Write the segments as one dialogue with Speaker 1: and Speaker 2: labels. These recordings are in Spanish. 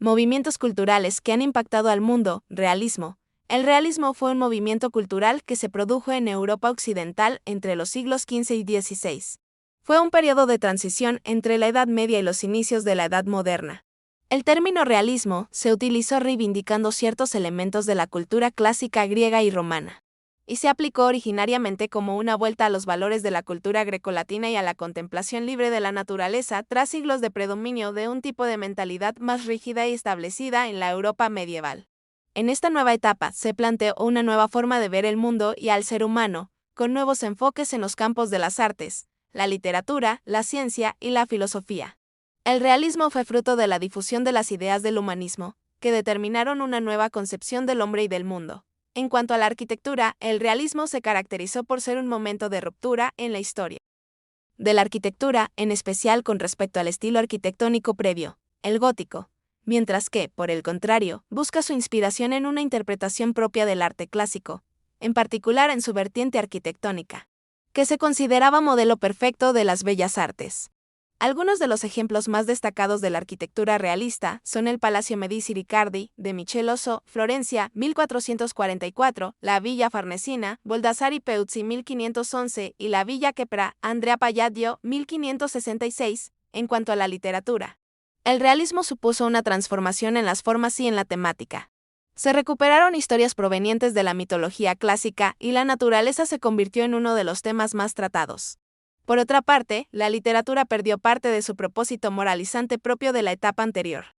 Speaker 1: Movimientos culturales que han impactado al mundo. Realismo. El realismo fue un movimiento cultural que se produjo en Europa Occidental entre los siglos XV y XVI. Fue un periodo de transición entre la Edad Media y los inicios de la Edad Moderna. El término realismo se utilizó reivindicando ciertos elementos de la cultura clásica griega y romana, y se aplicó originariamente como una vuelta a los valores de la cultura grecolatina y a la contemplación libre de la naturaleza tras siglos de predominio de un tipo de mentalidad más rígida y establecida en la Europa medieval. En esta nueva etapa se planteó una nueva forma de ver el mundo y al ser humano, con nuevos enfoques en los campos de las artes, la literatura, la ciencia y la filosofía. El realismo fue fruto de la difusión de las ideas del humanismo, que determinaron una nueva concepción del hombre y del mundo. En cuanto a la arquitectura, el realismo se caracterizó por ser un momento de ruptura en la historia de la arquitectura, en especial con respecto al estilo arquitectónico previo, el gótico, mientras que, por el contrario, busca su inspiración en una interpretación propia del arte clásico, en particular en su vertiente arquitectónica, que se consideraba modelo perfecto de las bellas artes. Algunos de los ejemplos más destacados de la arquitectura realista son el Palacio Medici Riccardi, de Michelozzo, Florencia, 1444, la Villa Farnesina, Baldassari Peuzzi, 1511, y la Villa Keppra, Andrea Palladio, 1566. En cuanto a la literatura, el realismo supuso una transformación en las formas y en la temática. Se recuperaron historias provenientes de la mitología clásica y la naturaleza se convirtió en uno de los temas más tratados. Por otra parte, la literatura perdió parte de su propósito moralizante propio de la etapa anterior.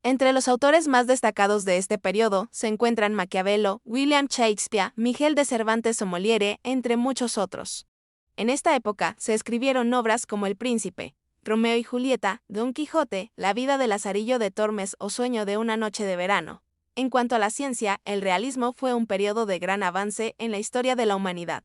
Speaker 1: Entre los autores más destacados de este periodo se encuentran Maquiavelo, William Shakespeare, Miguel de Cervantes o Molière, entre muchos otros. En esta época se escribieron obras como El Príncipe, Romeo y Julieta, Don Quijote, La vida de Lazarillo de Tormes o Sueño de una noche de verano. En cuanto a la ciencia, el realismo fue un periodo de gran avance en la historia de la humanidad.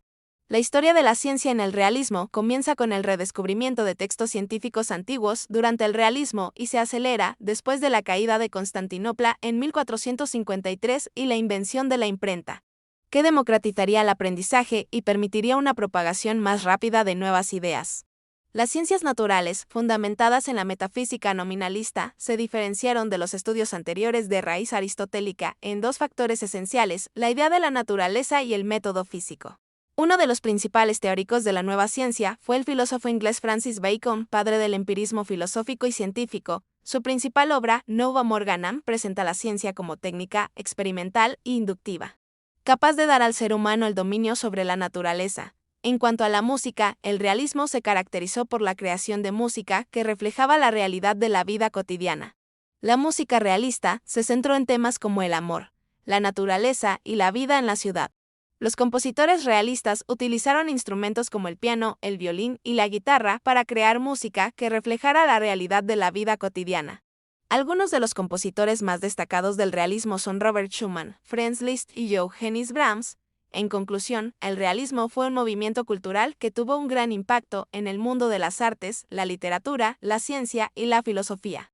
Speaker 1: La historia de la ciencia en el realismo comienza con el redescubrimiento de textos científicos antiguos durante el realismo y se acelera después de la caída de Constantinopla en 1453 y la invención de la imprenta, que democratizaría el aprendizaje y permitiría una propagación más rápida de nuevas ideas. Las ciencias naturales, fundamentadas en la metafísica nominalista, se diferenciaron de los estudios anteriores de raíz aristotélica en dos factores esenciales: la idea de la naturaleza y el método físico. Uno de los principales teóricos de la nueva ciencia fue el filósofo inglés Francis Bacon, padre del empirismo filosófico y científico. Su principal obra, Nova Morganam, presenta la ciencia como técnica experimental e inductiva, capaz de dar al ser humano el dominio sobre la naturaleza. En cuanto a la música, el realismo se caracterizó por la creación de música que reflejaba la realidad de la vida cotidiana. La música realista se centró en temas como el amor, la naturaleza y la vida en la ciudad. Los compositores realistas utilizaron instrumentos como el piano, el violín y la guitarra para crear música que reflejara la realidad de la vida cotidiana. Algunos de los compositores más destacados del realismo son Robert Schumann, Franz Liszt y Johannes Brahms. En conclusión, el realismo fue un movimiento cultural que tuvo un gran impacto en el mundo de las artes, la literatura, la ciencia y la filosofía.